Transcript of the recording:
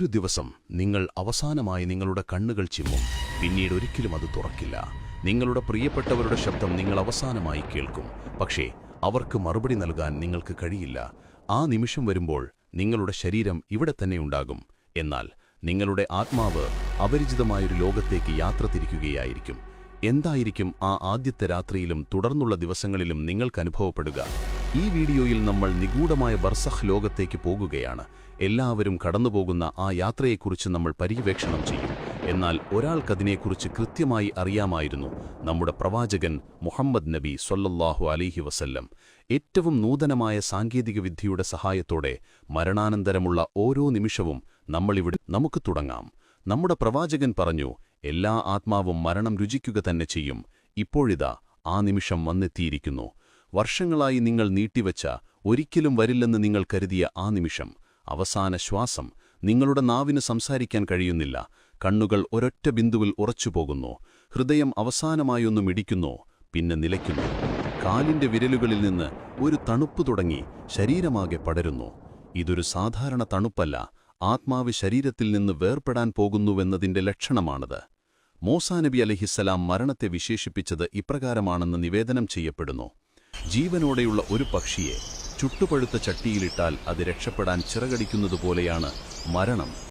ഒരു ദിവസം നിങ്ങൾ അവസാനമായി നിങ്ങളുടെ കണ്ണുകൾ ചിമ്മും. പിന്നീട് ഒരിക്കലും അത് തുറക്കില്ല. നിങ്ങളുടെ പ്രിയപ്പെട്ടവരുടെ ശബ്ദം നിങ്ങൾ അവസാനമായി കേൾക്കും. പക്ഷേ അവർക്ക് മറുപടി നൽകാൻ നിങ്ങൾക്ക് കഴിയില്ല. ആ നിമിഷം വരുമ്പോൾ നിങ്ങളുടെ ശരീരം ഇവിടെ തന്നെ ഉണ്ടാകും. എന്നാൽ നിങ്ങളുടെ ആത്മാവ് അപരിചിതമായൊരു ലോകത്തേക്ക് യാത്ര തിരിക്കുകയായിരിക്കും. എന്തായിരിക്കും ആ ആദ്യത്തെ രാത്രിയിലും തുടർന്നുള്ള ദിവസങ്ങളിലും നിങ്ങൾക്ക് അനുഭവപ്പെടുക? ഈ വീഡിയോയിൽ നമ്മൾ നിഗൂഢമായ ബർസഖ് ലോകത്തേക്ക് പോകുകയാണ്. എല്ലാവരും കടന്നുപോകുന്ന ആ യാത്രയെക്കുറിച്ച് നമ്മൾ പര്യവേക്ഷണം ചെയ്യും. എന്നാൽ ഒരാൾക്കതിനെക്കുറിച്ച് കൃത്യമായി അറിയാമായിരുന്നു: നമ്മുടെ പ്രവാചകൻ മുഹമ്മദ് നബി സ്വല്ലല്ലാഹു അലൈഹി വസല്ലം. ഏറ്റവും നൂതനമായ സാങ്കേതികവിദ്യയുടെ സഹായത്തോടെ മരണാനന്തരമുള്ള ഓരോ നിമിഷവും നമ്മളിവിടെ നമുക്ക് തുടങ്ങാം. നമ്മുടെ പ്രവാചകൻ പറഞ്ഞു, എല്ലാ ആത്മാവും മരണം രുചിക്കുക തന്നെ ചെയ്യും. ഇപ്പോഴിതാ ആ നിമിഷം വന്നെത്തിയിരിക്കുന്നു. വർഷങ്ങളായി നിങ്ങൾ നീട്ടിവച്ച, ഒരിക്കലും വരില്ലെന്ന് നിങ്ങൾ കരുതിയ ആ നിമിഷം, അവസാന ശ്വാസം. നിങ്ങളുടെ നാവിന് സംസാരിക്കാൻ കഴിയുന്നില്ല. കണ്ണുകൾ ഒരൊറ്റ ബിന്ദുവിൽ ഉറച്ചുപോകുന്നു. ഹൃദയം അവസാനമായൊന്നു മിടിക്കുന്നു, പിന്നെ നിലയ്ക്കുന്നു. കാലിന്റെ വിരലുകളിൽ നിന്ന് ഒരു തണുപ്പ് തുടങ്ങി ശരീരമാകെ പടരുന്നു. ഇതൊരു സാധാരണ തണുപ്പല്ല. ആത്മാവ് ശരീരത്തിൽ നിന്ന് വേർപെടാൻ പോകുന്നുവെന്നതിന്റെ ലക്ഷണമാണത്. മൂസാ നബി അലൈഹിസ്സലാം മരണത്തെ വിശേഷിപ്പിച്ചത് ഇപ്രകാരമാണെന്ന് നിവേദനം ചെയ്യപ്പെടുന്നു: ജീവനോടെയുള്ള ഒരു പക്ഷിയെ ചുട്ടുപഴുത്ത ചട്ടിയിലിട്ടാൽ അത് രക്ഷപ്പെടാൻ ചിറകടിക്കുന്നതുപോലെയാണ് മരണം.